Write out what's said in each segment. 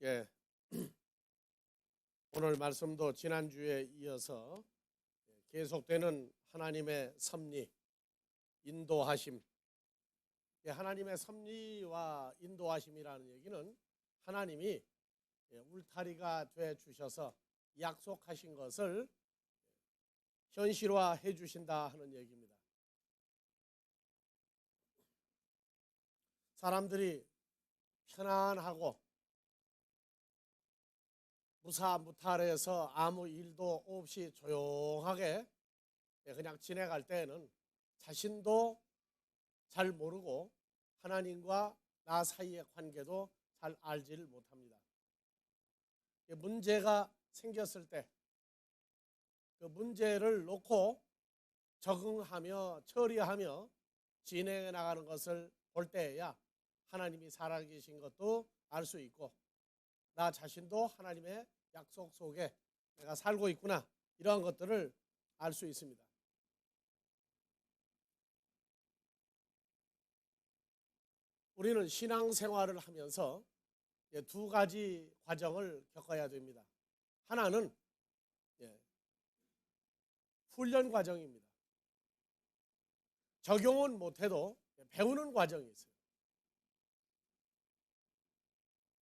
예, 오늘 말씀도 지난주에 이어서 계속되는 하나님의 섭리, 인도하심. 하나님의 섭리와 인도하심이라는 얘기는 하나님이 울타리가 돼 주셔서 약속하신 것을 현실화해 주신다 하는 얘기입니다. 사람들이 편안하고 무사무탈해서 아무 일도 없이 조용하게 그냥 지내갈 때에는 자신도 잘 모르고 하나님과 나 사이의 관계도 잘 알지를 못합니다. 문제가 생겼을 때 그 문제를 놓고 적응하며 처리하며 진행해 나가는 것을 볼 때에야 하나님이 살아계신 것도 알 수 있고, 나 자신도 하나님의 약속 속에 내가 살고 있구나, 이러한 것들을 알 수 있습니다. 우리는 신앙생활을 하면서 두 가지 과정을 겪어야 됩니다. 하나는 훈련 과정입니다. 적용은 못해도 배우는 과정이 있어요.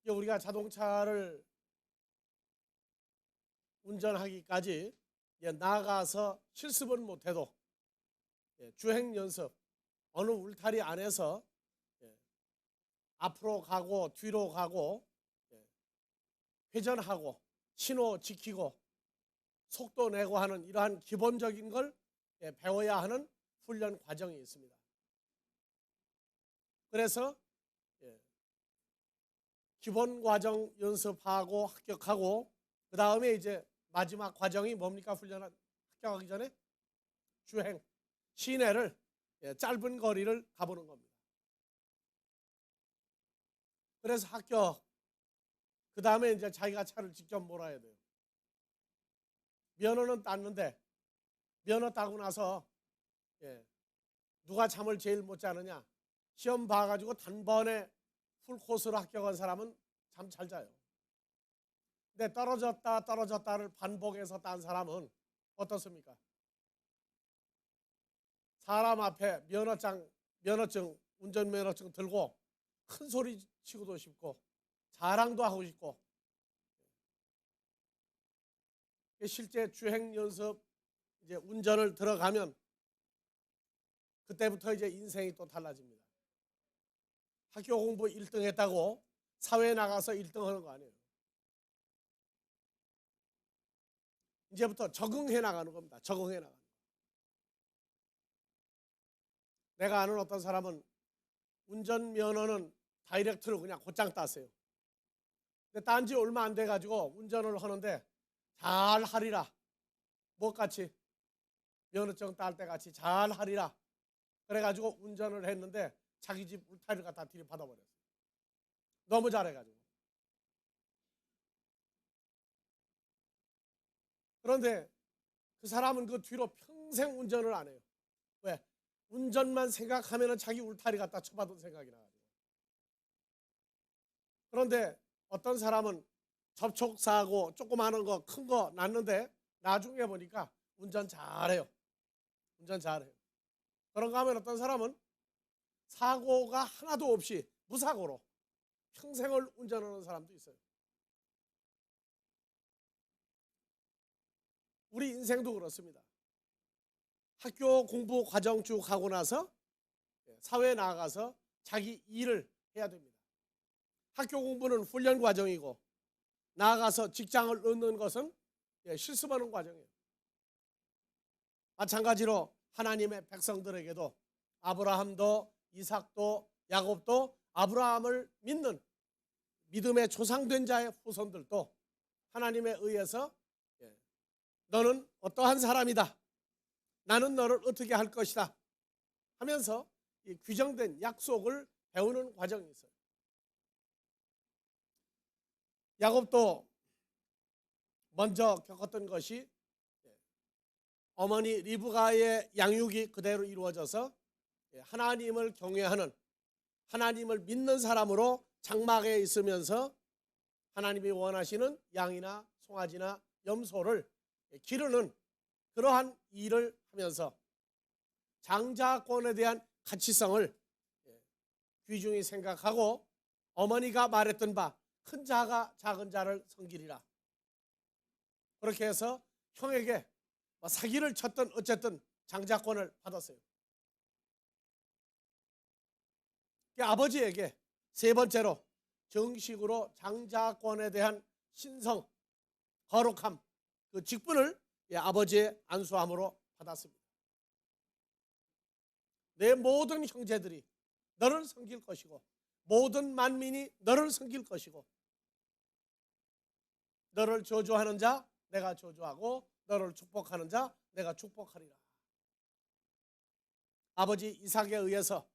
우리가 자동차를 운전하기까지 나가서 실습은 못해도 주행 연습, 어느 울타리 안에서 앞으로 가고 뒤로 가고 회전하고 신호 지키고 속도 내고 하는 이러한 기본적인 걸 배워야 하는 훈련 과정이 있습니다. 그래서 기본 과정 연습하고 합격하고, 그 다음에 이제 마지막 과정이 뭡니까? 합격하기 전에 주행, 시내를 짧은 거리를 가보는 겁니다. 그래서 합격, 그 다음에 이제 자기가 차를 직접 몰아야 돼요. 면허는 땄는데 면허 따고 나서 누가 잠을 제일 못 자느냐? 시험 봐가지고 단번에 풀코스로 합격한 사람은 잠 잘 자요. 근데 떨어졌다를 반복해서 딴 사람은 어떻습니까? 사람 앞에 면허증, 운전면허증 들고 큰 소리 치고도 싶고 자랑도 하고 싶고, 실제 주행 연습 이제 운전을 들어가면 그때부터 이제 인생이 또 달라집니다. 학교 공부 1등 했다고 사회에 나가서 1등 하는 거 아니에요. 이제부터 적응해 나가는 겁니다. 적응해 나가는 거. 내가 아는 어떤 사람은 운전면허는 다이렉트로 그냥 곧장 땄어요. 근데 딴 지 얼마 안 돼가지고 운전을 하는데 잘 하리라, 뭐같이 면허증 딸 때 같이 잘 하리라 그래가지고 운전을 했는데 자기 집 울타리를 갖다 들이받아버렸어요. 너무 잘해가지고. 그런데 그 사람은 그 뒤로 평생 운전을 안 해요. 왜? 운전만 생각하면 자기 울타리 갖다 쳐받은 생각이 나가지고. 그런데 어떤 사람은 접촉사고 조그마한 거 큰 거 났는데 나중에 보니까 운전 잘해요. 운전 잘해요. 그런가 하면 어떤 사람은 사고가 하나도 없이 무사고로 평생을 운전하는 사람도 있어요. 우리 인생도 그렇습니다. 학교 공부 과정 쭉 하고 나서 사회에 나가서 자기 일을 해야 됩니다. 학교 공부는 훈련 과정이고 나아가서 직장을 얻는 것은 실습하는 과정이에요. 마찬가지로 하나님의 백성들에게도 아브라함도 이삭도 야곱도 아브라함을 믿는 믿음의 조상된 자의 후손들도 하나님에 의해서 너는 어떠한 사람이다, 나는 너를 어떻게 할 것이다 하면서 이 규정된 약속을 배우는 과정이 있어요. 야곱도 먼저 겪었던 것이 어머니 리브가의 양육이 그대로 이루어져서 하나님을 경외하는, 하나님을 믿는 사람으로 장막에 있으면서 하나님이 원하시는 양이나 송아지나 염소를 기르는 그러한 일을 하면서 장자권에 대한 가치성을 귀중히 생각하고 어머니가 말했던 바 큰 자가 작은 자를 섬기리라. 그렇게 해서 형에게 사기를 쳤던 어쨌든 장자권을 받았어요. 아버지에게 세 번째로 정식으로 장자권에 대한 신성, 거룩함, 그 직분을 아버지의 안수함으로 받았습니다. 내 모든 형제들이 너를 섬길 것이고 모든 만민이 너를 섬길 것이고 너를 저주하는 자 내가 저주하고 너를 축복하는 자 내가 축복하리라. 아버지 이삭에 의해서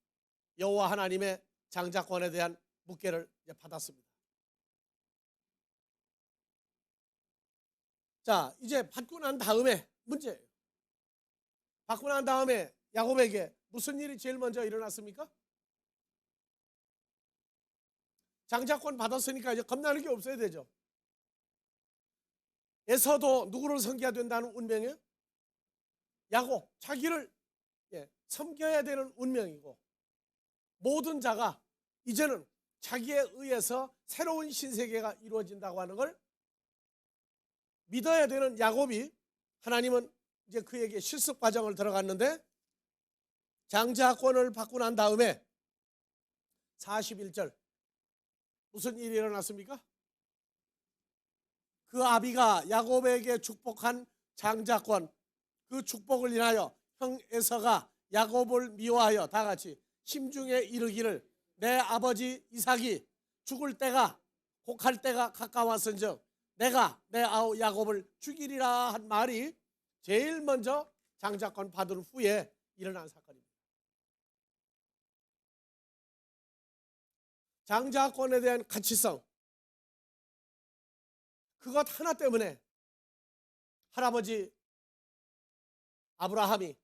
여호와 하나님의 장자권에 대한 묵계를 받았습니다. 자, 이제 받고 난 다음에 문제예요. 받고 난 다음에 야곱에게 무슨 일이 제일 먼저 일어났습니까? 장자권 받았으니까 이제 겁나는 게 없어야 되죠. 에서도 누구를 섬겨야 된다는 운명이에요? 야곱, 자기를 섬겨야 되는 운명이고 모든 자가 이제는 자기에 의해서 새로운 신세계가 이루어진다고 하는 걸 믿어야 되는 야곱이 하나님은 이제 그에게 실습 과정을 들어갔는데 장자권을 받고 난 다음에 41절 무슨 일이 일어났습니까? 그 아비가 야곱에게 축복한 장자권 그 축복을 인하여 형 에서가 야곱을 미워하여 다 같이 심중에 이르기를 내 아버지 이삭이 죽을 때가 곡할 때가 가까웠은즉 내가 내 아우 야곱을 죽이리라 한 말이 제일 먼저 장자권 받은 후에 일어난 사건입니다. 장자권에 대한 가치성 그것 하나 때문에 할아버지 아브라함이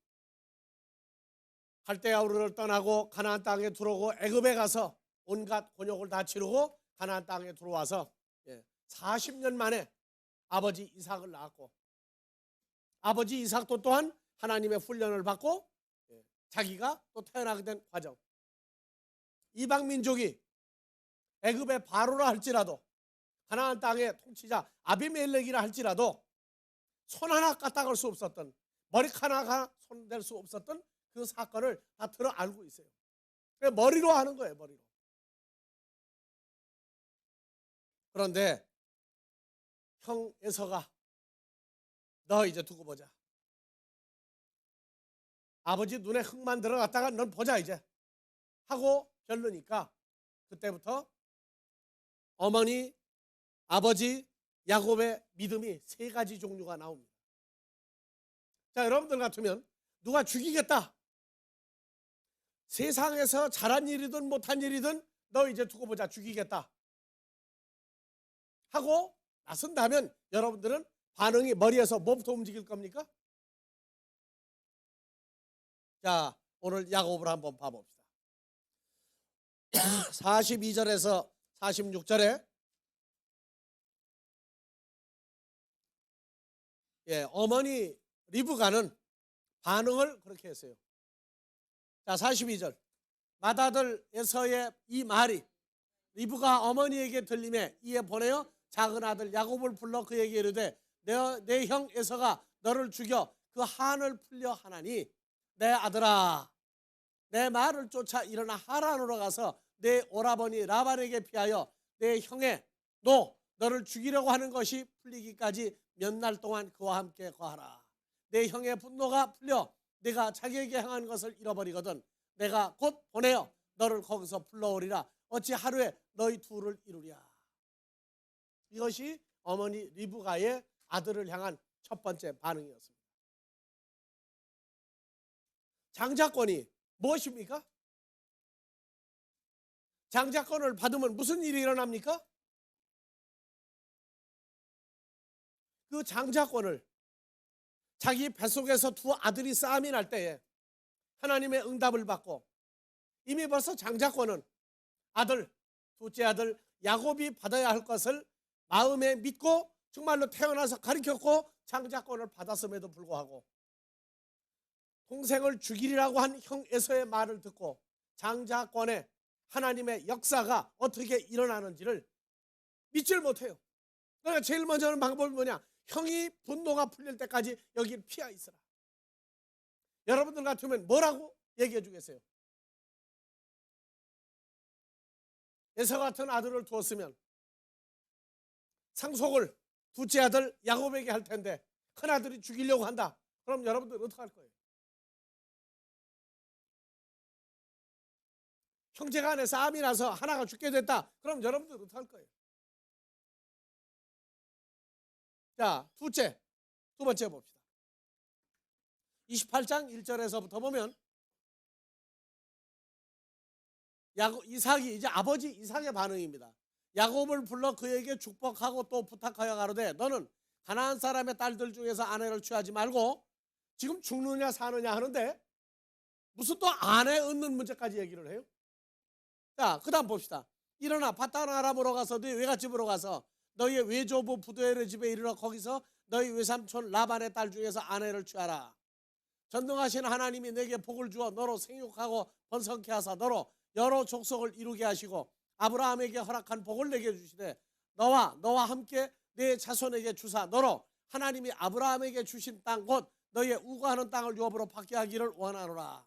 갈대아 우르를 떠나고 가나안 땅에 들어오고 애굽에 가서 온갖 곤욕을 다 치르고 가나안 땅에 들어와서 40년 만에 아버지 이삭을 낳았고 아버지 이삭도 또한 하나님의 훈련을 받고 자기가 또 태어나게 된 과정. 이방 민족이 애굽의 바로라 할지라도 가나안 땅의 통치자 아비멜렉이라 할지라도 손 하나 까딱할 수 없었던 머리카락 하나 손댈 수 없었던 그 사건을 다 들어 알고 있어요. 머리로 하는 거예요. 머리로. 그런데 형 에서가 너 이제 두고 보자. 아버지 눈에 흙만 들어갔다가 넌 보자 이제 하고 별로니까 그때부터 어머니 아버지 야곱의 믿음이 세 가지 종류가 나옵니다. 자, 여러분들 같으면 누가 죽이겠다. 세상에서 잘한 일이든 못한 일이든 너 이제 두고 보자 죽이겠다 하고 나선다면 여러분들은 반응이 머리에서 뭐부터 움직일 겁니까? 자, 오늘 야곱을 한번 봐봅시다. 42절에서 46절에 어머니 리브가는 반응을 그렇게 했어요. 자, 42절 맏아들 에서의 이 말이 리브가 어머니에게 들림에 이에 보내어 작은 아들 야곱을 불러 그에게 이르되 내 형 에서가 너를 죽여 그 한을 풀려 하나니 내 아들아 내 말을 쫓아 일어나 하란으로 가서 내 오라버니 라반에게 피하여 내 형의 너를 죽이려고 하는 것이 풀리기까지 몇 날 동안 그와 함께 거하라. 내 형의 분노가 풀려 내가 자기에게 향한 것을 잃어버리거든 내가 곧 보내어 너를 거기서 불러오리라. 어찌 하루에 너희 둘을 이루랴. 이것이 어머니 리브가의 아들을 향한 첫 번째 반응이었습니다. 장자권이 무엇입니까? 장자권을 받으면 무슨 일이 일어납니까? 그 장자권을 자기 뱃속에서 두 아들이 싸움이 날 때에 하나님의 응답을 받고 이미 벌써 장자권은 둘째 아들 야곱이 받아야 할 것을 마음에 믿고 정말로 태어나서 가르쳤고 장자권을 받았음에도 불구하고 동생을 죽이리라고 한 형 에서의 말을 듣고 장자권의 하나님의 역사가 어떻게 일어나는지를 믿질 못해요. 그러니까 제일 먼저 하는 방법이 뭐냐? 형이 분노가 풀릴 때까지 여기를 피하 있으라. 여러분들 같으면 뭐라고 얘기해 주겠어요? 에서 같은 아들을 두었으면 상속을 둘째 아들 야곱에게 할 텐데 큰아들이 죽이려고 한다. 그럼 여러분들 어떡할 거예요? 형제 간에 싸움이 나서 하나가 죽게 됐다. 그럼 여러분들 어떡할 거예요? 자, 두 번째 봅시다. 28장 1절에서부터 보면 이삭이 이제 아버지 이삭의 반응입니다. 야곱을 불러 그에게 축복하고 또 부탁하여 가로되 너는 가나안 사람의 딸들 중에서 아내를 취하지 말고 지금 죽느냐 사느냐 하는데 무슨 또 아내 얻는 문제까지 얘기를 해요? 자, 그 다음 봅시다. 일어나 바단 아람으로 가서 너희 외갓집으로 가서 너희의 외조부 부두엘의 집에 이르러 거기서 너희 외삼촌 라반의 딸 중에서 아내를 취하라. 전능하신 하나님이 내게 복을 주어 너로 생육하고 번성케 하사 너로 여러 족속을 이루게 하시고 아브라함에게 허락한 복을 내게 주시되 너와 함께 내 자손에게 주사 너로 하나님이 아브라함에게 주신 땅 곧 너희의 우거하는 땅을 유업으로 받게 하기를 원하노라.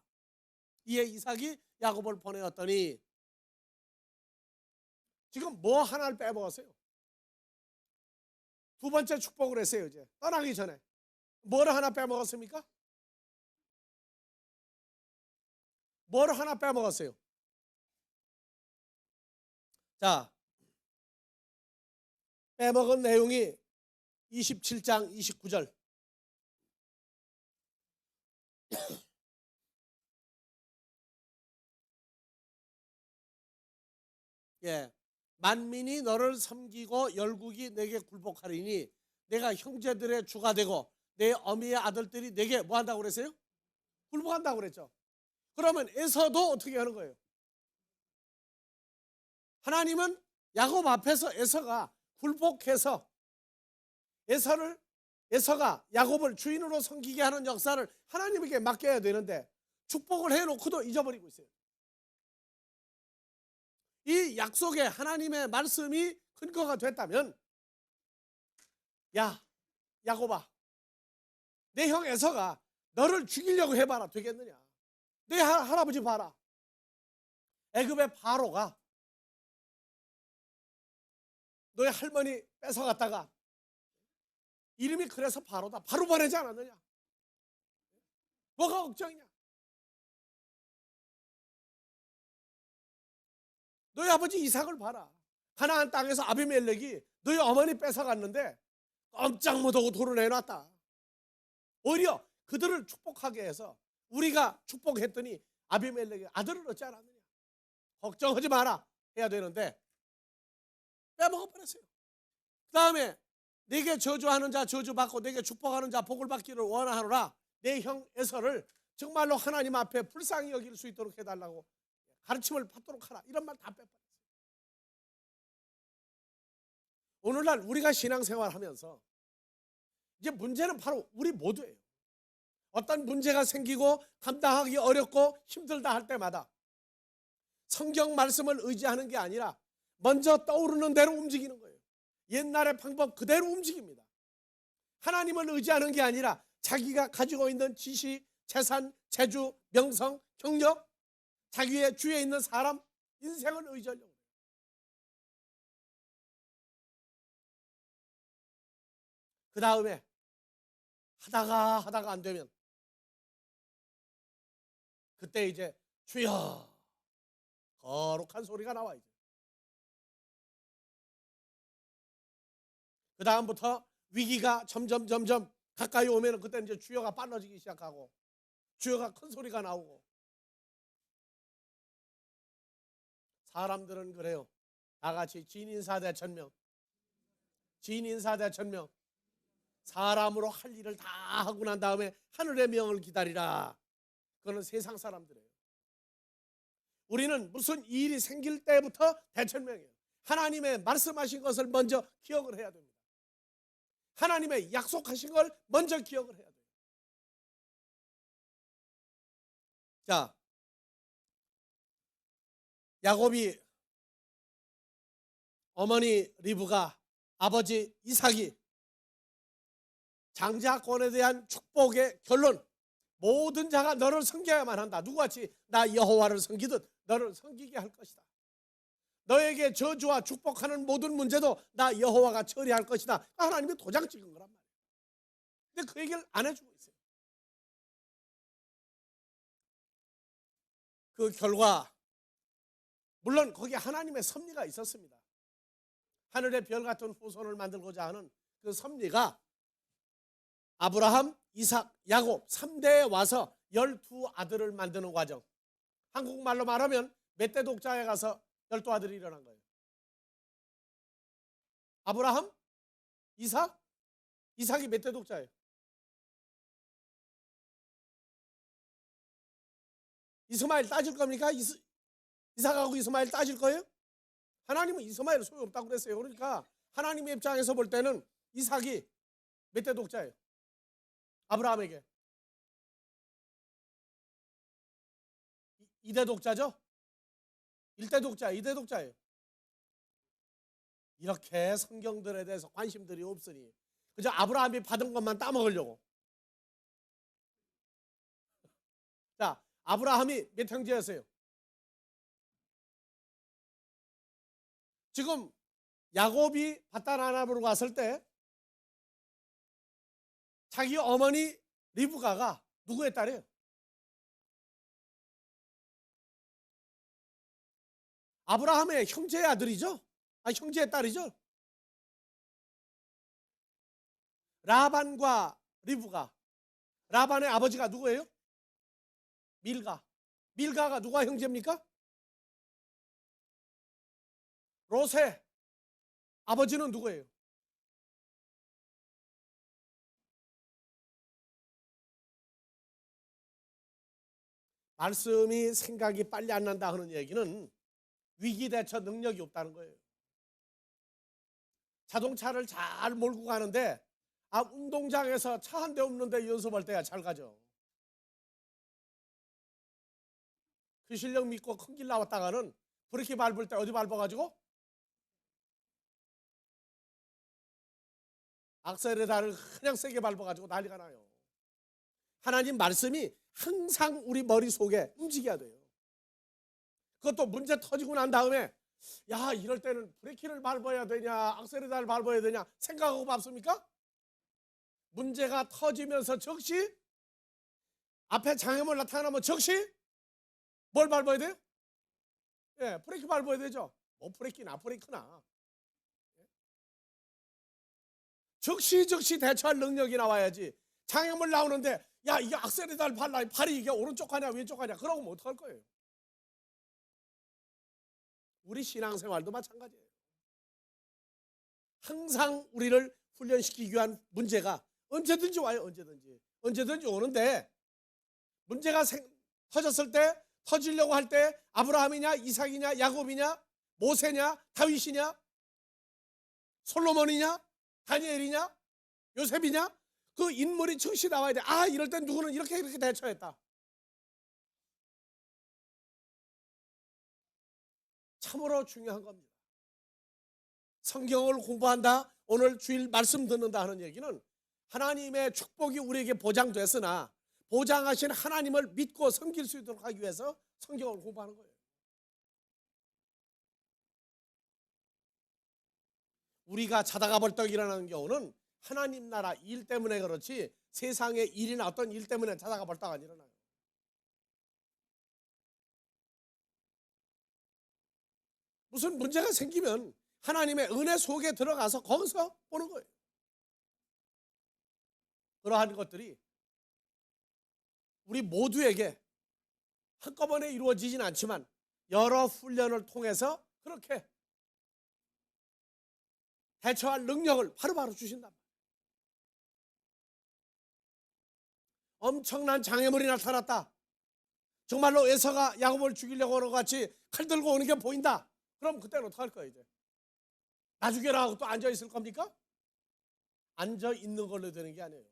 이에 이삭이 야곱을 보내었더니 지금 뭐 하나를 빼먹었어요? 두 번째 축복을 했어요. 이제 떠나기 전에 뭐를 하나 빼먹었습니까? 뭐를 하나 빼먹었어요? 자, 빼먹은 내용이 27장 29절. 예, 만민이 너를 섬기고 열국이 내게 굴복하리니 내가 형제들의 주가 되고 내 어미의 아들들이 내게 뭐 한다고 그랬어요? 굴복한다고 그랬죠. 그러면 에서도 어떻게 하는 거예요? 하나님은 야곱 앞에서 에서가 굴복해서 에서가 야곱을 주인으로 섬기게 하는 역사를 하나님에게 맡겨야 되는데 축복을 해놓고도 잊어버리고 있어요. 이 약속에 하나님의 말씀이 근거가 됐다면 야 야곱아 내 형 에서가 너를 죽이려고 해봐라. 되겠느냐? 내 할아버지 봐라. 애굽의 바로가 너의 할머니 뺏어갔다가 이름이 그래서 바로다. 바로 보내지 않았느냐? 뭐가 걱정이냐? 너희 아버지 이삭을 봐라. 가나안 땅에서 아비멜렉이 너희 어머니 뺏어갔는데 깜짝 못하고 돌을 내놨다. 오히려 그들을 축복하게 해서 우리가 축복했더니 아비멜렉이 아들을 얻지 않았느냐? 걱정하지 마라 해야 되는데 빼먹어 버렸어요. 그 다음에 내게 저주하는 자 저주받고 내게 축복하는 자 복을 받기를 원하노라. 내 형 에서를 정말로 하나님 앞에 불쌍히 여길 수 있도록 해달라고 가르침을 받도록 하라. 이런 말 다 빼버렸어요. 오늘날 우리가 신앙생활 하면서 이제 문제는 바로 우리 모두예요. 어떤 문제가 생기고 감당하기 어렵고 힘들다 할 때마다 성경 말씀을 의지하는 게 아니라 먼저 떠오르는 대로 움직이는 거예요. 옛날의 방법 그대로 움직입니다. 하나님을 의지하는 게 아니라 자기가 가지고 있는 지식, 재산, 재주, 명성, 경력, 자기의 주위에 있는 사람, 인생을 의지하려고 해요. 그 다음에 하다가 안 되면 그때 이제 주여 거룩한 소리가 나와 이제. 그 다음부터 위기가 점점 가까이 오면 그때 이제 주여가 빨라지기 시작하고 주여가 큰 소리가 나오고. 사람들은 그래요. 다 같이 진인사대천명 사람으로 할 일을 다 하고 난 다음에 하늘의 명을 기다리라. 그거는 세상 사람들이에요. 우리는 무슨 일이 생길 때부터 대천명이에요. 하나님의 말씀하신 것을 먼저 기억을 해야 됩니다. 하나님의 약속하신 걸 먼저 기억을 해야 돼요. 자, 야곱이 어머니 리브가 아버지 이삭이 장자권에 대한 축복의 결론, 모든 자가 너를 섬겨야만 한다. 누구같이 나 여호와를 섬기듯 너를 섬기게 할 것이다. 너에게 저주와 축복하는 모든 문제도 나 여호와가 처리할 것이다. 하나님이 도장 찍은 거란 말이에요. 근데 그 얘기를 안 해주고 있어요. 그 결과 물론 거기에 하나님의 섭리가 있었습니다. 하늘의 별 같은 후손을 만들고자 하는 그 섭리가 아브라함, 이삭, 야곱 3대에 와서 12아들을 만드는 과정. 한국말로 말하면 몇 대 독자에 가서 12아들이 일어난 거예요. 아브라함, 이삭, 이삭이 몇 대 독자예요? 이스마엘 따질 겁니까? 이삭하고 이스마엘 따질 거예요? 하나님은 이스마엘 소용없다고 그랬어요. 그러니까 하나님의 입장에서 볼 때는 이삭이 몇 대 독자예요? 아브라함에게 2대 독자죠? 1대 독자, 2대 독자예요. 이렇게 성경들에 대해서 관심들이 없으니 그저 아브라함이 받은 것만 따먹으려고. 자, 아브라함이 몇 형제였어요? 지금 야곱이 바단 아람으로 갔을 때 자기 어머니 리브가가 누구의 딸이에요? 아브라함의 형제의 아들이죠? 형제의 딸이죠? 라반과 리브가. 라반의 아버지가 누구예요? 밀가. 밀가가 누가 형제입니까? 롯의 아버지는 누구예요? 말씀이 생각이 빨리 안 난다 하는 얘기는 위기 대처 능력이 없다는 거예요. 자동차를 잘 몰고 가는데 운동장에서 차 한 대 없는데 연습할 때야 잘 가죠. 그 실력 믿고 큰 길 나왔다가는 브레이크 밟을 때 어디 밟아가지고 악셀에다를 그냥 세게 밟아가지고 난리가 나요. 하나님 말씀이 항상 우리 머릿속에 움직여야 돼요. 그것도 문제 터지고 난 다음에 야, 이럴 때는 브레이크를 밟아야 되냐 악셀에다를 밟아야 되냐 생각하고 밟습니까? 문제가 터지면서 즉시 앞에 장애물 나타나면 즉시 뭘 밟아야 돼요? 예, 브레이크 밟아야 되죠. 뭐 브레이크나 브레이크나 즉시 대처할 능력이 나와야지. 장애물 나오는데 야, 이게 악셀에다를 밟라 발이 이게 오른쪽 가냐 왼쪽 가냐 그러고 뭐 어떡할 거예요? 우리 신앙생활도 마찬가지예요. 항상 우리를 훈련시키기 위한 문제가 언제든지 와요. 언제든지 오는데 문제가 터졌을 때 터지려고 할 때 아브라함이냐 이삭이냐 야곱이냐 모세냐 다윗이냐 솔로몬이냐 다니엘이냐 요셉이냐 그 인물이 즉시 나와야 돼. 이럴 땐 누구는 이렇게 대처했다. 참으로 중요한 겁니다. 성경을 공부한다, 오늘 주일 말씀 듣는다 하는 얘기는 하나님의 축복이 우리에게 보장됐으나 보장하신 하나님을 믿고 섬길 수 있도록 하기 위해서 성경을 공부하는 거예요. 우리가 자다가 벌떡 일어나는 경우는 하나님 나라 일 때문에 그렇지 세상의 일이나 어떤 일 때문에 자다가 벌떡 안 일어나요. 무슨 문제가 생기면 하나님의 은혜 속에 들어가서 거기서 보는 거예요. 그러한 것들이 우리 모두에게 한꺼번에 이루어지진 않지만 여러 훈련을 통해서 그렇게 대처할 능력을 바로바로 주신단 말이에요. 엄청난 장애물이 나타났다. 정말로 에서가 야곱을 죽이려고 하는 것 같이 칼 들고 오는 게 보인다. 그럼 그때는 어떡할 거예요? 이제 나 죽여라 하고 또 앉아 있을 겁니까? 앉아 있는 걸로 되는 게 아니에요.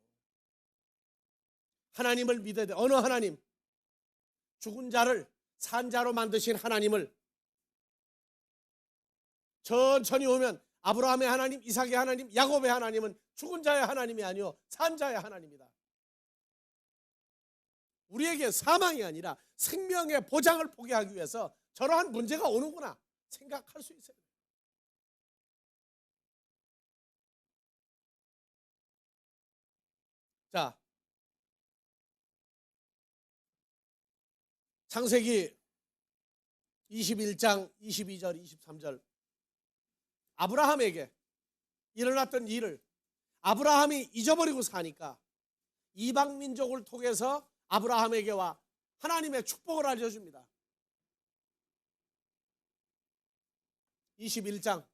하나님을 믿어야 돼. 어느 하나님? 죽은 자를 산 자로 만드신 하나님을 천천히 오면 아브라함의 하나님, 이삭의 하나님, 야곱의 하나님은 죽은 자의 하나님이 아니요 산 자의 하나님이다. 우리에게 사망이 아니라 생명의 보장을 포기하기 위해서 저러한 문제가 오는구나 생각할 수 있어요. 자, 창세기 21장 22절 23절 아브라함에게 일어났던 일을 아브라함이 잊어버리고 사니까 이방 민족을 통해서 아브라함에게와 하나님의 축복을 알려줍니다. 21장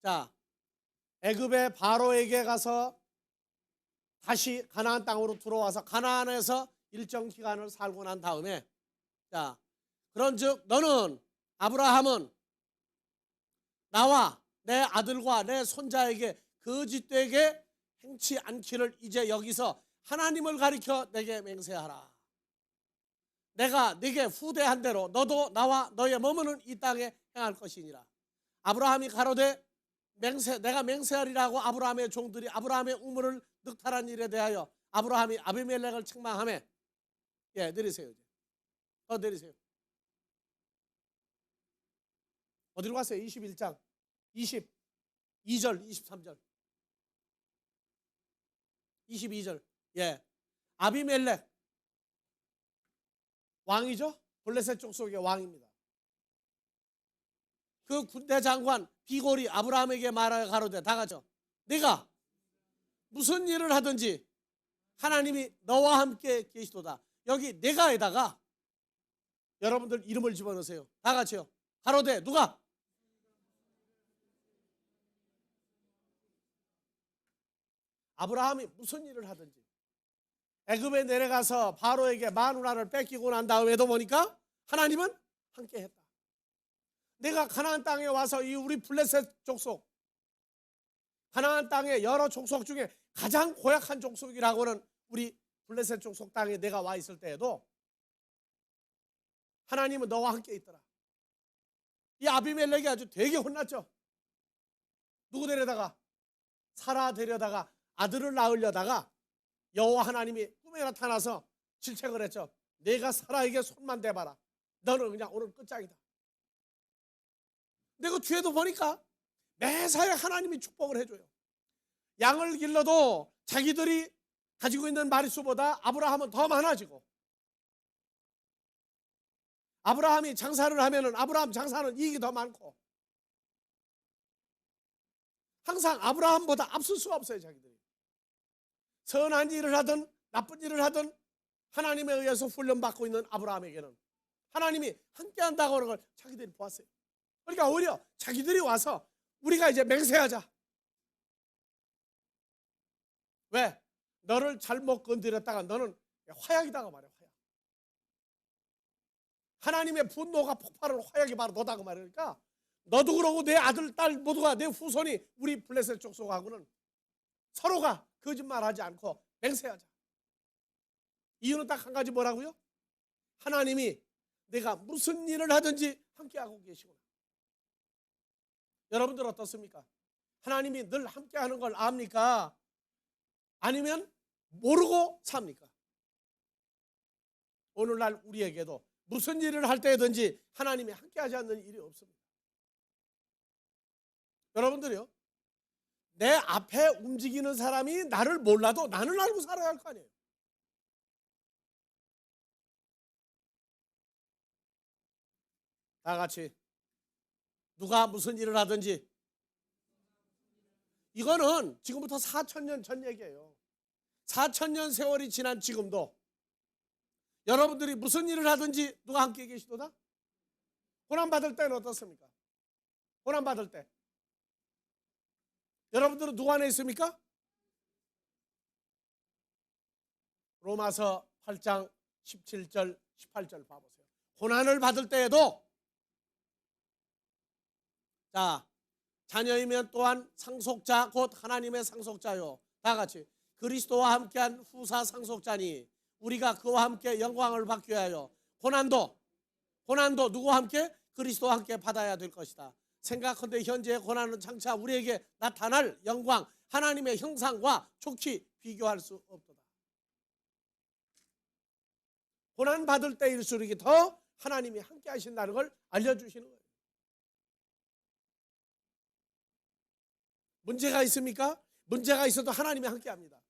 자, 애굽의 바로에게 가서 다시 가나안 땅으로 들어와서 가나안에서 일정 기간을 살고 난 다음에 자, 그런즉 너는 아브라함은 나와 내 아들과 내 손자에게 거짓되게 행치 않기를 이제 여기서 하나님을 가리켜 내게 맹세하라. 내가 네게 후대한 대로 너도 나와 너의 머무는 이 땅에 행할 것이니라. 아브라함이 가로되 내가 맹세하리라고 아브라함의 종들이 아브라함의 우물을 늑탈한 일에 대하여 아브라함이 아비멜렉을 책망하며 내리세요. 이제 내리세요. 어디로 갔어요? 21장 22절 23절 22절 아비멜렉 왕이죠. 블레셋 족속의 왕입니다. 그 군대 장관 비골이 아브라함에게 말하여 가로되 다 같이요. 네가 무슨 일을 하든지 하나님이 너와 함께 계시도다. 여기 내가에다가 여러분들 이름을 집어넣으세요. 다 같이요. 가로되 누가? 아브라함이 무슨 일을 하든지 애굽에 내려가서 바로에게 마누라를 뺏기고 난 다음에도 보니까 하나님은 함께 했다. 내가 가나안 땅에 와서 이 우리 블레셋 족속 가나안 땅의 여러 족속 중에 가장 고약한 족속이라고는 우리 블레셋 족속 땅에 내가 와 있을 때에도 하나님은 너와 함께 있더라. 이 아비멜렉이 아주 되게 혼났죠. 누구 데려다가? 사라 데려다가 아들을 낳으려다가 여호와 하나님이 꿈에 나타나서 질책을 했죠. 내가 사라에게 손만 대봐라. 너는 그냥 오늘 끝장이다. 근데 그 뒤에도 보니까 매사에 하나님이 축복을 해줘요. 양을 길러도 자기들이 가지고 있는 마리수보다 아브라함은 더 많아지고 아브라함이 장사를 하면은 아브라함 장사는 이익이 더 많고 항상 아브라함보다 앞설 수가 없어요. 자기들이 선한 일을 하든 나쁜 일을 하든 하나님에 의해서 훈련받고 있는 아브라함에게는 하나님이 함께한다고 하는 걸 자기들이 보았어요. 그러니까 오히려 자기들이 와서 우리가 이제 맹세하자. 왜? 너를 잘못 건드렸다가 너는 화약이다가 말이야. 화약. 하나님의 분노가 폭발을 화약이 바로 너다고 말이니까 너도 그러고 내 아들, 딸 모두가 내 후손이 우리 블레셋 족속하고는 서로가 거짓말하지 않고 맹세하자. 이유는 딱 한 가지 뭐라고요? 하나님이 내가 무슨 일을 하든지 함께하고 계시구나. 여러분들 어떻습니까? 하나님이 늘 함께하는 걸 압니까? 아니면 모르고 삽니까? 오늘날 우리에게도 무슨 일을 할 때든지 하나님이 함께하지 않는 일이 없습니다. 여러분들이요, 내 앞에 움직이는 사람이 나를 몰라도 나는 알고 살아야 할 거 아니에요. 다 같이 누가 무슨 일을 하든지 이거는 지금부터 4,000년 전 얘기예요. 4,000년 세월이 지난 지금도 여러분들이 무슨 일을 하든지 누가 함께 계시도다? 고난받을 때는 어떻습니까? 고난받을 때 여러분들은 누구 안에 있습니까? 로마서 8장 17절 18절 봐보세요. 고난을 받을 때에도 자, 자녀이면 또한 상속자 곧 하나님의 상속자요. 다 같이 그리스도와 함께한 후사 상속자니 우리가 그와 함께 영광을 받기 위하여 고난도 누구와 함께? 그리스도와 함께 받아야 될 것이다. 생각컨대 현재의 고난은 장차 우리에게 나타날 영광 하나님의 형상과 좋게 비교할 수 없도다. 고난 받을 때일수록 더 하나님이 함께 하신다는 걸 알려주시는 거예요. 문제가 있습니까? 문제가 있어도 하나님이 함께 합니다.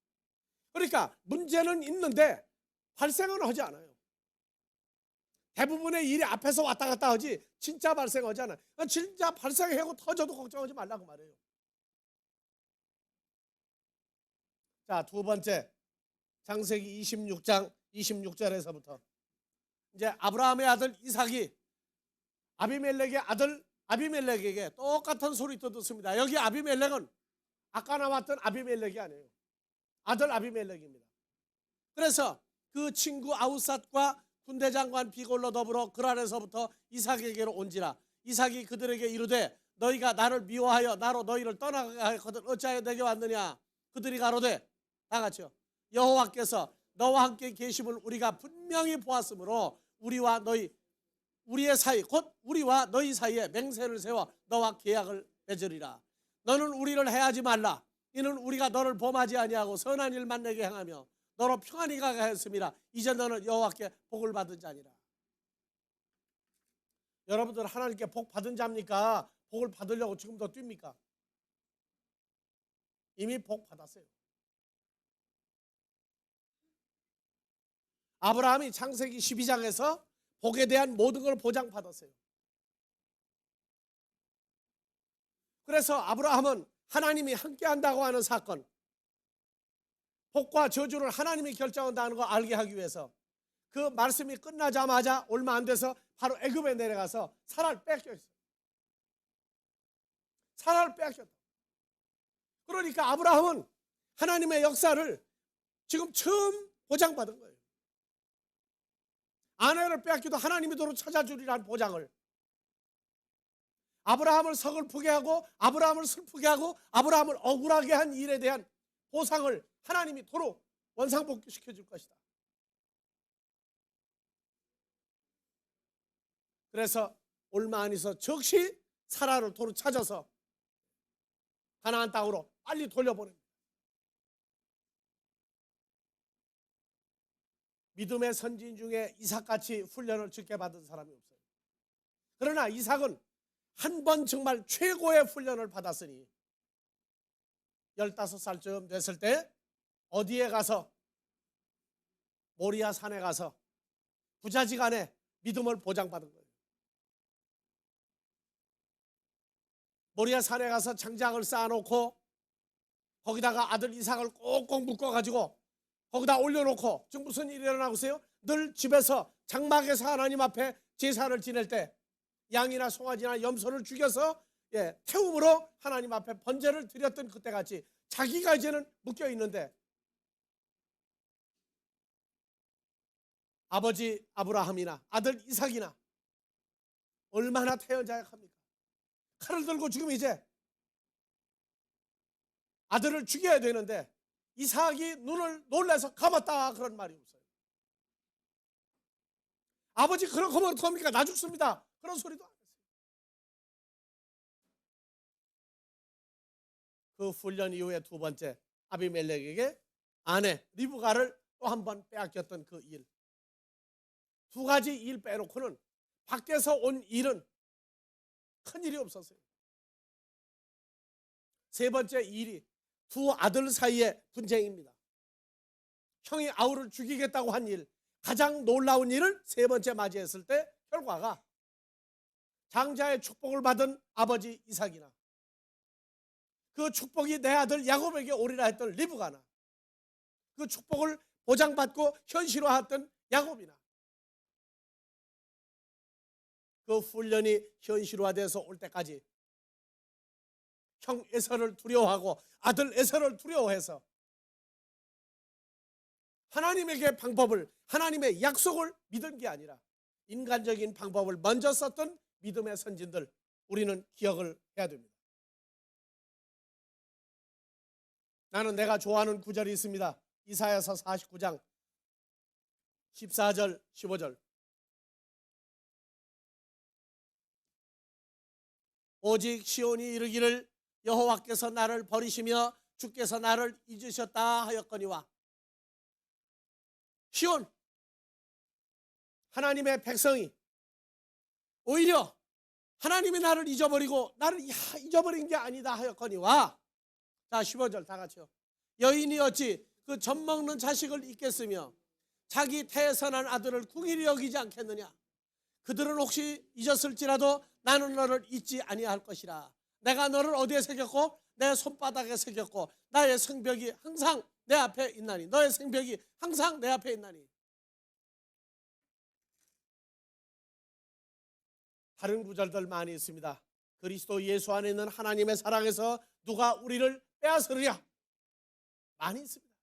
그러니까 문제는 있는데 발생은 하지 않아요. 대부분의 일이 앞에서 왔다 갔다 하지 진짜 발생하지 않아요. 진짜 발생하고 터져도 걱정하지 말라고 말해요. 자, 두 번째 창세기 26장 26절에서부터 이제 아브라함의 아들 이삭이 아비멜렉의 아들 아비멜렉에게 똑같은 소리 듣습니다. 여기 아비멜렉은 아까 나왔던 아비멜렉이 아니에요. 아들 아비멜렉입니다. 그래서 그 친구 아우삿과 군대장관 비골로 더불어 그랄에서부터 이삭에게로 온지라 이삭이 그들에게 이르되 너희가 나를 미워하여 나로 너희를 떠나가게 하거든 어찌하여 내게 왔느냐. 그들이 가로되 다 같이요. 여호와께서 너와 함께 계심을 우리가 분명히 보았으므로 우리와 너희 우리의 사이 곧 우리와 너희 사이에 맹세를 세워 너와 계약을 맺으리라. 너는 우리를 해하지 말라. 이는 우리가 너를 범하지 아니하고 선한 일만 내게 행하며 너로 평안히 가게 하였습니다. 이제 너는 여호와께 복을 받은 자니라. 여러분들 하나님께 복 받은 자입니까? 복을 받으려고 지금도 뜁니까? 이미 복 받았어요. 아브라함이 창세기 12장에서 복에 대한 모든 걸 보장받았어요. 그래서 아브라함은 하나님이 함께한다고 하는 사건, 복과 저주를 하나님이 결정한다는 걸 알게 하기 위해서 그 말씀이 끝나자마자 얼마 안 돼서 바로 애굽에 내려가서 사라를 뺏겼어요. 사라를 뺏겼다. 그러니까 아브라함은 하나님의 역사를 지금 처음 보장받은 거예요. 아내를 뺏기도 하나님이 도로 찾아주리라는 보장을. 아브라함을 서글프게 하고 아브라함을 슬프게 하고 아브라함을 억울하게 한 일에 대한 보상을 하나님이 도로 원상복귀시켜 줄 것이다. 그래서 얼마 안 있어 즉시 사라를 도로 찾아서 가나안 땅으로 빨리 돌려보냅니다. 믿음의 선진 중에 이삭같이 훈련을 적게 받은 사람이 없어요. 그러나 이삭은 한 번 정말 최고의 훈련을 받았으니 15살쯤 됐을 때 어디에 가서 모리아 산에 가서 부자지간에 믿음을 보장받은 거예요. 모리아 산에 가서 장작을 쌓아놓고 거기다가 아들 이삭을 꼭꼭 묶어가지고 거기다 올려놓고 지금 무슨 일이 일어나고 있어요? 늘 집에서 장막에서 하나님 앞에 제사를 지낼 때 양이나 송아지나 염소를 죽여서 태움으로 하나님 앞에 번제를 드렸던 그때같이 자기가 이제는 묶여있는데 아버지 아브라함이나 아들 이삭이나 얼마나 태연자약합니까? 칼을 들고 지금 이제 아들을 죽여야 되는데 이삭이 눈을 놀라서 감았다 그런 말이 없어요. 아버지 그런 거면 어떡합니까? 나 죽습니다. 그런 소리도 안 했어요. 그 훈련 이후에 두 번째 아비멜렉에게 아내 리브가를 또 한 번 빼앗겼던 그 일. 두 가지 일 빼놓고는 밖에서 온 일은 큰 일이 없었어요. 세 번째 일이 두 아들 사이의 분쟁입니다. 형이 아우를 죽이겠다고 한 일, 가장 놀라운 일을 세 번째 맞이했을 때 결과가 장자의 축복을 받은 아버지 이삭이나 그 축복이 내 아들 야곱에게 오리라 했던 리브가나 그 축복을 보장받고 현실화했던 야곱이나 그 훈련이 현실화돼서 올 때까지 형 에서를 두려워하고 아들 에서를 두려워해서 하나님에게 방법을, 하나님의 약속을 믿은 게 아니라 인간적인 방법을 먼저 썼던 믿음의 선진들, 우리는 기억을 해야 됩니다. 나는 내가 좋아하는 구절이 있습니다. 이사야서 49장 14절 15절. 오직 시온이 이르기를 여호와께서 나를 버리시며 주께서 나를 잊으셨다 하였거니와. 시온, 하나님의 백성이 오히려 하나님이 나를 잊어버리고 나를 잊어버린 게 아니다 하였거니와. 자, 15절 다 같이요. 여인이 어찌 그 젖먹는 자식을 잊겠으며 자기 태에서 난 아들을 궁일이 여기지 않겠느냐. 그들은 혹시 잊었을지라도 나는 너를 잊지 아니할 것이라. 내가 너를 어디에 새겼고 내 손바닥에 새겼고 나의 성벽이 항상 내 앞에 있나니, 너의 성벽이 항상 내 앞에 있나니. 다른 구절들 많이 있습니다. 그리스도 예수 안에 있는 하나님의 사랑에서 누가 우리를 빼앗으리랴. 많이 있습니다.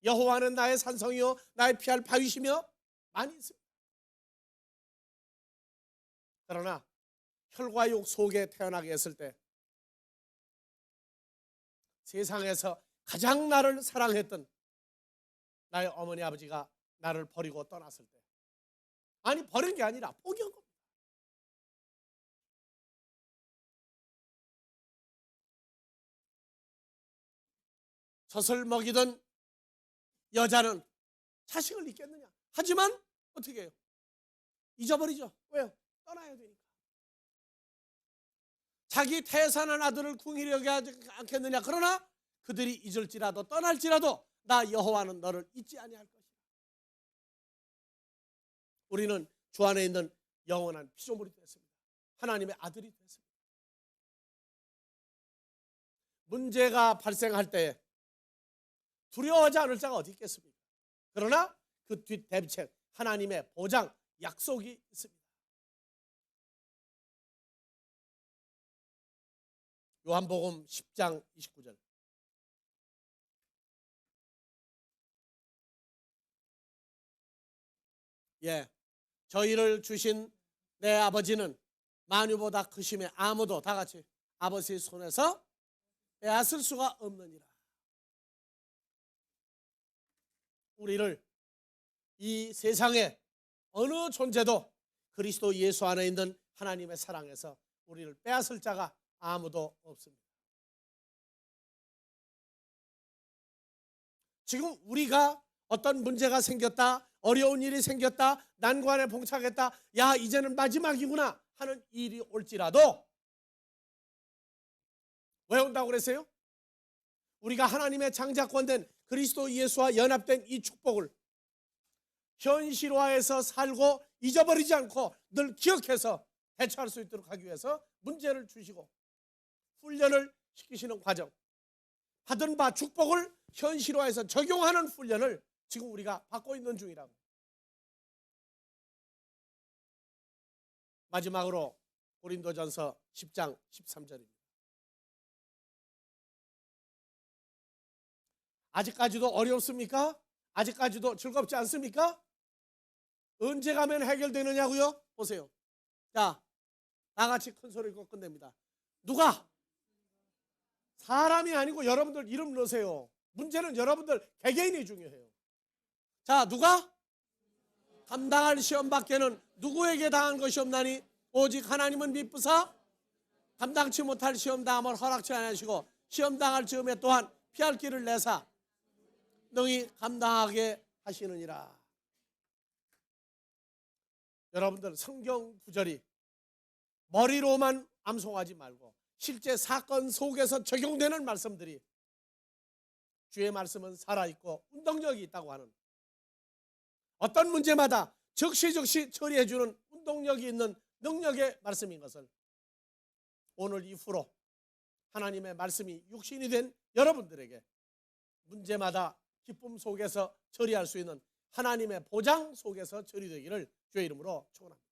여호와는 나의 산성이요 나의 피할 바위시며 많이 있습니다. 그러나 혈과 육 속에 태어나게 했을 때 세상에서 가장 나를 사랑했던 나의 어머니 아버지가 나를 버리고 떠났을 때, 아니 버린 게 아니라 포기한 겁니다. 젖을 먹이던 여자는 자식을 잊겠느냐. 하지만 어떻게 해요? 잊어버리죠. 왜요? 떠나야 되니까. 자기 태산한 아들을 궁일이 여기지 않겠느냐. 그러나 그들이 잊을지라도 떠날지라도 나 여호와는 너를 잊지 아니할 것이다. 우리는 주 안에 있는 영원한 피조물이 됐습니다. 하나님의 아들이 됐습니다. 문제가 발생할 때 두려워하지 않을 자가 어디 있겠습니까? 그러나 그 뒷 대책, 하나님의 보장, 약속이 있습니다. 요한복음 10장 29절. 예, 저희를 주신 내 아버지는 만유보다 크심에 아무도, 다 같이, 아버지 손에서 빼앗을 수가 없느니라. 우리를 이 세상에 어느 존재도 그리스도 예수 안에 있는 하나님의 사랑에서 우리를 빼앗을 자가 아무도 없습니다. 지금 우리가 어떤 문제가 생겼다, 어려운 일이 생겼다, 난관에 봉착했다, 야 이제는 마지막이구나 하는 일이 올지라도 왜 온다고 그랬어요? 우리가 하나님의 장자권된 그리스도 예수와 연합된 이 축복을 현실화해서 살고 잊어버리지 않고 늘 기억해서 대처할 수 있도록 하기 위해서 문제를 주시고 훈련을 시키시는 과정, 받은 바 축복을 현실화해서 적용하는 훈련을 지금 우리가 받고 있는 중이라고. 마지막으로 고린도전서 10장 13절입니다. 아직까지도 어렵습니까? 아직까지도 즐겁지 않습니까? 언제 가면 해결되느냐고요? 보세요. 자, 나같이 큰 소리로 끝냅니다. 누가? 사람이 아니고 여러분들 이름 넣으세요. 문제는 여러분들 개개인이 중요해요. 자, 누가? 감당할 시험 밖에는 누구에게 당한 것이 없나니 오직 하나님은 미쁘사 감당치 못할 시험 당함을 허락치 않으시고 시험 당할 즈음에 또한 피할 길을 내사 능히 감당하게 하시느니라. 여러분들 성경 구절이 머리로만 암송하지 말고 실제 사건 속에서 적용되는 말씀들이, 주의 말씀은 살아있고 운동력이 있다고 하는, 어떤 문제마다 즉시 처리해주는 운동력이 있는 능력의 말씀인 것을 오늘 이후로 하나님의 말씀이 육신이 된 여러분들에게 문제마다 기쁨 속에서 처리할 수 있는 하나님의 보장 속에서 처리되기를 주의 이름으로 축원합니다.